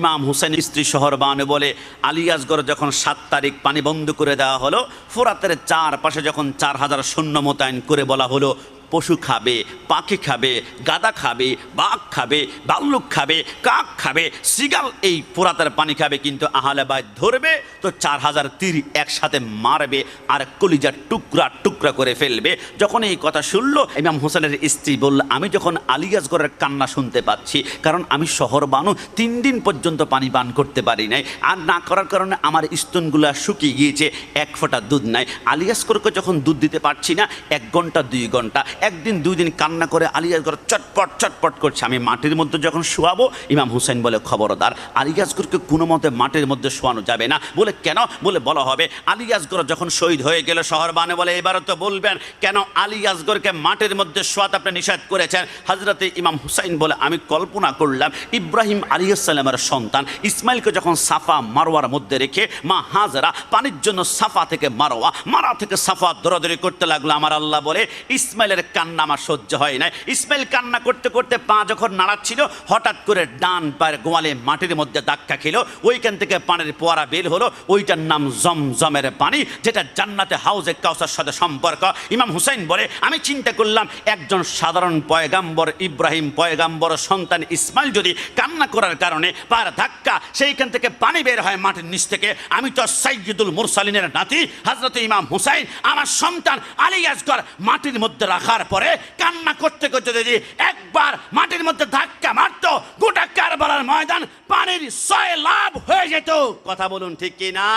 ইমাম হুসাইন স্ত্রী শহরবানু বলে আলিয়াজগড় যখন ৭ তারিখ পানি বন্ধ করে দেওয়া হলো, ফোরাতের চারপাশে যখন ৪,০০০ সৈন্য মোতায়েন করে বলা হলো পশু খাবে, পাখি খাবে, গাদা খাবে, বাঘ খাবে, ভাল্লুক খাবে, কাক খাবে, সিগাল এই ফোরাতের পানি খাবে, কিন্তু আহলে বাইত ধরবে তো ৪,০০০ তীর একসাথে মারবে আর কলিজার টুকরা টুকরা করে ফেলবে। যখন এই কথা শুনলো ইমাম হোসেনের স্ত্রী বলল, আমি যখন আলিয়াজগড়ের কান্না শুনতে পাচ্ছি, কারণ আমি শহর বানু ৩ দিন পর্যন্ত পানি পান করতে পারি নাই, আর না করার কারণে আমার স্তনগুলো শুকিয়ে গিয়েছে, ১ ফোঁটা দুধ নাই। আলিয়াজগড়কে যখন দুধ দিতে পারছি না, ১ ঘন্টা ২ ঘন্টা, একদিন ২ দিন কান্না করে আলিয়াজগড় চটপট চটপট করছে। আমি মাটির মধ্যে যখন শোয়াবো, ইমাম হুসাইন বলে খবরদার, আলিয়াজগড়কে কোনো মতে মাটির মধ্যে শোয়ানো যাবে না। বলে কেন? বলে বলা হবে আলিয়াজগড় যখন শহীদ হয়ে গেল, শহরবানে বলে এবারও তো বলবেন কেন আলিয়াজগড়কে মাটির মধ্যে শোয়াতে আপনি নিষেধ করেছেন। হযরতে ইমাম হুসাইন বলে আমি কল্পনা করলাম ইব্রাহিম আলাইহিস সালামের সন্তান ইসমাইলকে যখন সাফা মারওয়ার মধ্যে রেখে মা হাজরা পানির জন্য সাফা থেকে মারওয়া, মারা থেকে সাফা দৌড়াদৌড়ি করতে লাগলো। আমার আল্লাহ বলে ইসমাইলের কান্না আমার সহ্য হয় নাই। ইসমাইল কান্না করতে করতে পা যখন নাড়াচ্ছিল, হঠাৎ করে ডান পায়ের গোয়ালে মাটির মধ্যে ধাক্কা খেলো, ওইখান থেকে পানির ফোয়ারা বের হলো, ওইটার নাম জমজমের পানি, যেটা জান্নাতে হাউজে কাউসার সাথে সম্পর্ক। ইমাম হুসাইন বলে আমি চিন্তা করলাম একজন সাধারণ পয়গাম্বর ইব্রাহিম পয়গাম্বর সন্তান ইসমাইল যদি কান্না করার কারণে পায়ের ধাক্কা সেইখান থেকে পানি বের হয় মাটির নিচ থেকে, আমি তো সাইয়্যিদুল মুরসালিনের নাতি হযরত ইমাম হুসাইন, আমার সন্তান আলিয়াজগড় মাটির মধ্যে রাখার পরে কান্না করতে করতে যদি একবার মাটির মধ্যে ধাক্কা মারতো, গোটা কারবালার ময়দান পানির ৬ লাভ হয়ে যেত। কথা বলুন ঠিক কিনা?